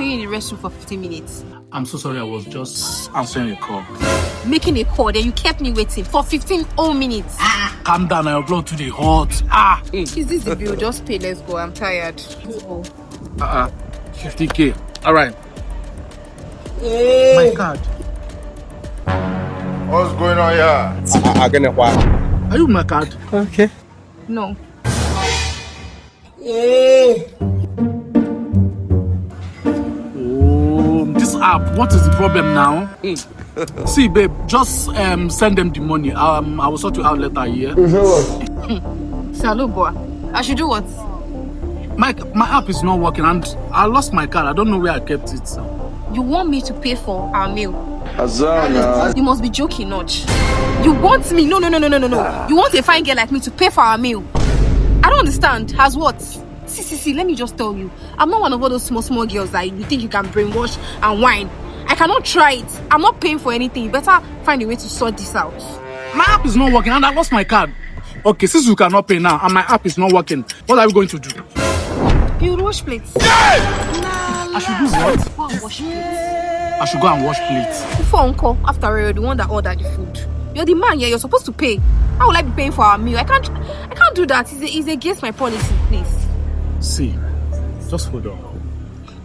staying in the restroom for 15 minutes? I'm so sorry, I was just answering a call. Making a call, then you kept me waiting for 15 whole minutes. Calm down, I'll blow to the hot. Is this the bill? Just pay, let's go. I'm tired. 50K. Alright. My card. What's going on here? Are you my card? Okay. No. This app, what is the problem now? See, babe, just send them the money. I will sort you out later, yeah? Hello, boy. I should do what? My app is not working and I lost my card. I don't know where I kept it. You want me to pay for our meal? Azana. You must be joking, Notch. You want me? No. You want a fine girl like me to pay for our meal? I don't understand. As what? See, let me just tell you. I'm not one of all those small girls that you think you can brainwash and whine. I cannot try it. I'm not paying for anything. You better find a way to sort this out. My app is not working and I lost my card. Okay, since you cannot pay now and my app is not working, what are we going to do? You'll wash plates. I should do what? Go and wash plates. I should go and wash plates. Before uncle, after all, you're the one that ordered the food. You're the man here. You're supposed to pay. How will I be paying for our meal? I can't do that. It's against my policy, please. See, just hold on.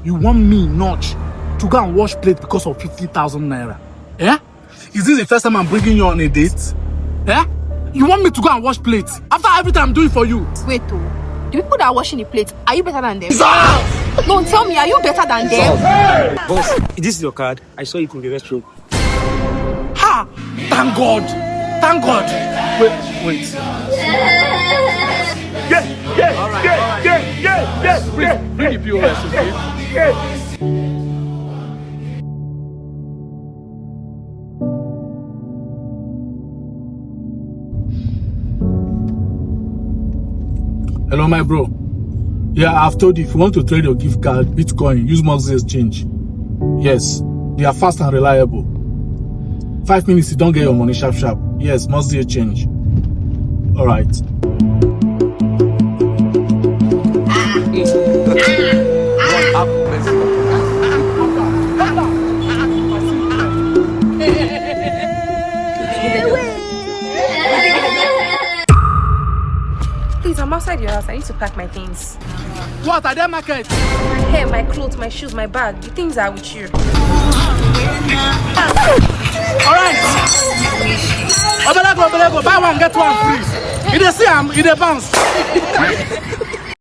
You want me, Notch, to go and wash plates because of 50,000 naira? Yeah? Is this the first time I'm bringing you on a date? Yeah? You want me to go and wash plates after everything I'm doing for you? Wait, the people that are washing the plates, are you better than them? Don't tell me, are you better than them? Boss, this is your card. I saw it in the restroom. Ha! Thank God! Thank God! Wait. Bring the POS, okay? Hello, my bro. Yeah, I've told you if you want to trade your gift card, Bitcoin, use Moxie Exchange. Yes, they are fast and reliable. 5 minutes, you don't get your money sharp. Yes, Moxie Exchange. All right. Please, I'm outside your house. I need to pack my things. What are they market? My hair, my clothes, my shoes, my bag. The things are with you. All right. Obelego, buy one, get one free. You dey see am, you dey bounce.